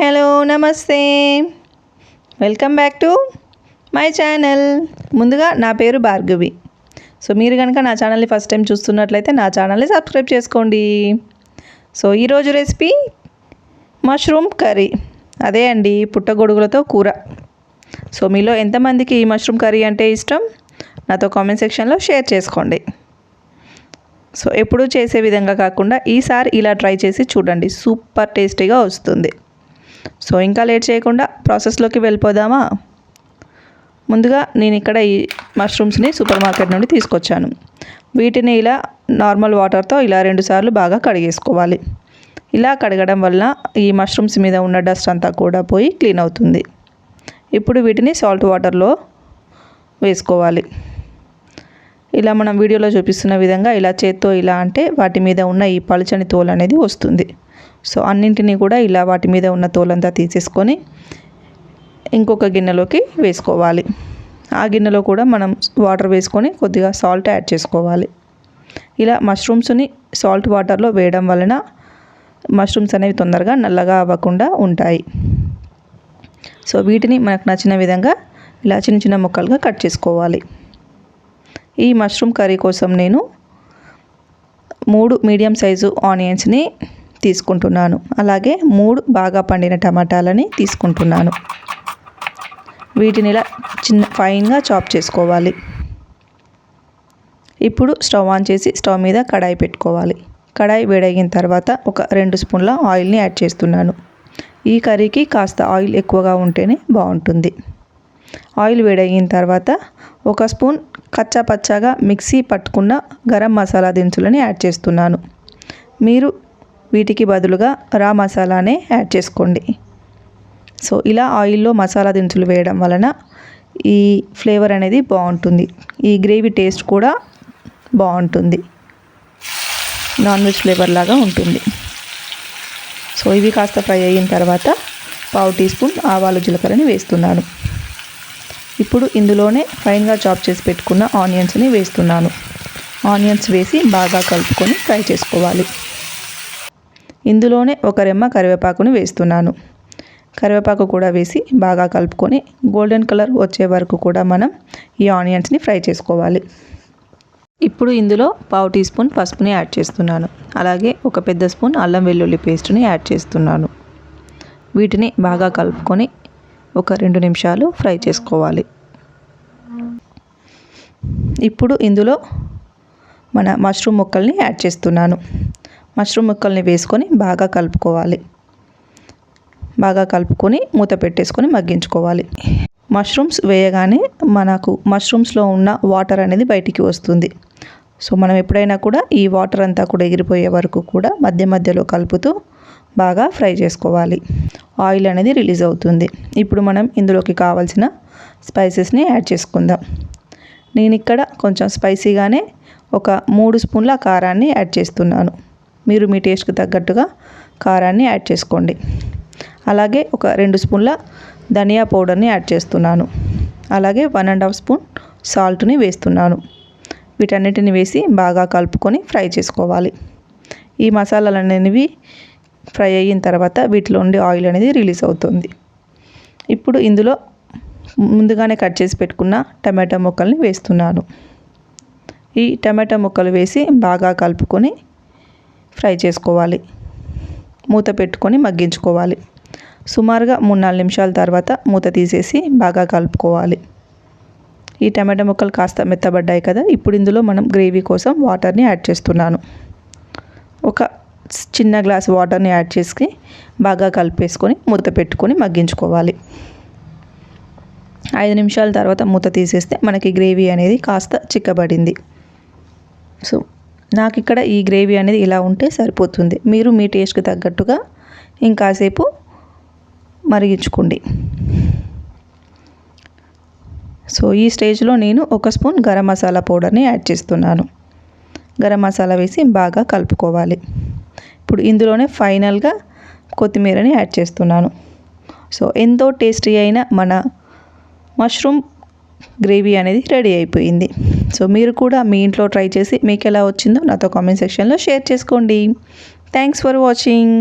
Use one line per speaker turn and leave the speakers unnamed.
Hello నమస్తే, welcome back to my channel. ముందుగా నా పేరు భార్గవి. సో మీరు కనుక నా ఛానల్ని ఫస్ట్ టైం చూస్తున్నట్లయితే నా ఛానల్ని సబ్స్క్రైబ్ చేసుకోండి. సో ఈరోజు రెసిపీ మష్రూమ్ కర్రీ, అదే అండి పుట్టగొడుగులతో కూర. సో మీలో ఎంతమందికి ఈ మష్రూమ్ కర్రీ అంటే ఇష్టం నాతో కామెంట్ సెక్షన్లో షేర్ చేసుకోండి. సో ఎప్పుడూ చేసే విధంగా కాకుండా ఈసారి ఇలా ట్రై చేసి చూడండి, సూపర్ టేస్టీగా వస్తుంది. సో ఇంకా లేట్ చేయకుండా ప్రాసెస్లోకి వెళ్ళిపోదామా. ముందుగా నేను ఇక్కడ ఈ మష్రూమ్స్ని సూపర్ మార్కెట్ నుండి తీసుకొచ్చాను. వీటిని ఇలా నార్మల్ వాటర్తో ఇలా 2 సార్లు బాగా కడిగేసుకోవాలి. ఇలా కడగడం వల్ల ఈ మష్రూమ్స్ మీద ఉన్న డస్ట్ అంతా కూడా పోయి క్లీన్ అవుతుంది. ఇప్పుడు వీటిని సాల్ట్ వాటర్లో వేసుకోవాలి. ఇలా మనం వీడియోలో చూపిస్తున్న విధంగా ఇలా చేత్తో ఇలా అంటే వాటి మీద ఉన్న ఈ పలుచని తోలు అనేది వస్తుంది. సో అన్నింటినీ కూడా ఇలా వాటి మీద ఉన్న తోలంతా తీసేసుకొని ఇంకొక గిన్నెలోకి వేసుకోవాలి. ఆ గిన్నెలో కూడా మనం వాటర్ వేసుకొని కొద్దిగా సాల్ట్ యాడ్ చేసుకోవాలి. ఇలా మష్రూమ్స్ని సాల్ట్ వాటర్లో వేయడం వలన మష్రూమ్స్ అనేవి తొందరగా నల్లగా అవ్వకుండా ఉంటాయి. సో వీటిని మనకు నచ్చిన విధంగా ఇలా చిన్న చిన్న ముక్కలుగా కట్ చేసుకోవాలి. ఈ మష్రూమ్ కర్రీ కోసం నేను 3 మీడియం సైజు ఆనియన్స్ని తీసుకుంటున్నాను. అలాగే 3 బాగా పండిన టమాటాలని తీసుకుంటున్నాను. వీటిని ఇలా ఫైన్గా చాప్ చేసుకోవాలి. ఇప్పుడు స్టవ్ ఆన్ చేసి స్టవ్ మీద కడాయి పెట్టుకోవాలి. కడాయి వేడైన తర్వాత ఒక 2 స్పూన్ల ఆయిల్ని యాడ్ చేస్తున్నాను. ఈ కర్రీకి కాస్త ఆయిల్ ఎక్కువగా ఉంటేనే బాగుంటుంది. ఆయిల్ వేడైన తర్వాత 1 స్పూన్ కచ్చా పచ్చాగా మిక్సీ పట్టుకున్న గరం మసాలా దినుసులని యాడ్ చేస్తున్నాను. మీరు వీటికి బదులుగా రా మసాలానే యాడ్ చేసుకోండి. సో ఇలా ఆయిల్లో మసాలా దినుసులు వేయడం వలన ఈ ఫ్లేవర్ అనేది బాగుంటుంది. ఈ గ్రేవీ టేస్ట్ కూడా బాగుంటుంది, నాన్ వెజ్ ఫ్లేవర్ లాగా ఉంటుంది. సో ఇవి కాస్త ఫ్రై అయిన తర్వాత 1/2 టీ స్పూన్ ఆవాలు జీలకర్రని వేస్తున్నాను. ఇప్పుడు ఇందులోనే ఫైన్గా చాప్ చేసి పెట్టుకున్న ఆనియన్స్ని వేస్తున్నాను. ఆనియన్స్ వేసి బాగా కలుపుకొని ఫ్రై చేసుకోవాలి. ఇందులోనే 1 రెమ్మ కరివేపాకుని వేస్తున్నాను. కరివేపాకు కూడా వేసి బాగా కలుపుకొని గోల్డెన్ కలర్ వచ్చే వరకు కూడా మనం ఈ ఆనియన్స్ని ఫ్రై చేసుకోవాలి. ఇప్పుడు ఇందులో 1/2 టీ స్పూన్ పసుపుని యాడ్ చేస్తున్నాను. అలాగే 1 పెద్ద స్పూన్ అల్లం వెల్లుల్లి పేస్ట్ని యాడ్ చేస్తున్నాను. వీటిని బాగా కలుపుకొని ఒక 2 నిమిషాలు ఫ్రై చేసుకోవాలి. ఇప్పుడు ఇందులో మన మష్రూమ్ ముక్కల్ని యాడ్ చేస్తున్నాను. మష్రూమ్ ముక్కల్ని వేసుకొని బాగా కలుపుకోవాలి. బాగా కలుపుకొని మూత పెట్టేసుకొని మగ్గించుకోవాలి. మష్రూమ్స్ వేయగానే మనకు మష్రూమ్స్లో ఉన్న వాటర్ అనేది బయటికి వస్తుంది. సో మనం ఎప్పుడైనా కూడా ఈ వాటర్ అంతా కూడా ఎగిరిపోయే వరకు కూడా మధ్య మధ్యలో కలుపుతూ బాగా ఫ్రై చేసుకోవాలి. ఆయిల్ అనేది రిలీజ్ అవుతుంది. ఇప్పుడు మనం ఇందులోకి కావాల్సిన స్పైసెస్ని యాడ్ చేసుకుందాం. నేను ఇక్కడ కొంచెం స్పైసీగానే ఒక 3 స్పూన్ల కారాన్ని యాడ్ చేస్తున్నాను. మీరు మీ టేస్ట్కి తగ్గట్టుగా కారాన్ని యాడ్ చేసుకోండి. అలాగే ఒక 2 స్పూన్ల ధనియా పౌడర్ని యాడ్ చేస్తున్నాను. అలాగే 1.5 స్పూన్ సాల్ట్ని వేస్తున్నాను. వీటన్నిటిని వేసి బాగా కలుపుకొని ఫ్రై చేసుకోవాలి. ఈ మసాలాలు అనేవి ఫ్రై అయిన తర్వాత వీటిలో ఉండే ఆయిల్ అనేది రిలీజ్ అవుతుంది. ఇప్పుడు ఇందులో ముందుగానే కట్ చేసి పెట్టుకున్న టమాటా ముక్కల్ని వేస్తున్నాను. ఈ టమాటా ముక్కలు వేసి బాగా కలుపుకొని ఫ్రై చేసుకోవాలి. మూత పెట్టుకొని మగ్గించుకోవాలి. సుమారుగా 3-4 నిమిషాల తర్వాత మూత తీసేసి బాగా కలుపుకోవాలి. ఈ టమాటా ముక్కలు కాస్త మెత్తబడ్డాయి కదా. ఇప్పుడు ఇందులో మనం గ్రేవీ కోసం వాటర్ని యాడ్ చేస్తున్నాను. ఒక చిన్న గ్లాస్ వాటర్ని యాడ్ చేసి బాగా కలిపేసుకొని మూత పెట్టుకొని మగ్గించుకోవాలి. 5 నిమిషాల తర్వాత మూత తీసేస్తే మనకి గ్రేవీ అనేది కాస్త చిక్కబడింది. సో నాకు ఇక్కడ ఈ గ్రేవీ అనేది ఇలా ఉంటే సరిపోతుంది. మీరు మీ టేస్ట్కి తగ్గట్టుగా ఇంకాసేపు మరిగించుకోండి. సో ఈ స్టేజ్లో నేను 1 స్పూన్ గరం మసాలా పౌడర్ని యాడ్ చేస్తున్నాను. గరం మసాలా వేసి బాగా కలుపుకోవాలి. ఇప్పుడు ఇందులోనే ఫైనల్గా కొత్తిమీరని యాడ్ చేస్తున్నాను. సో ఎంతో టేస్టీ అయిన మన మష్రూమ్ గ్రేవీ అనేది రెడీ అయిపోయింది. సో మీరు కూడా మీ ఇంట్లో ట్రై చేసి మీకు ఎలా వచ్చిందో నాతో కామెంట్ సెక్షన్లో షేర్ చేసుకోండి. Thanks for watching.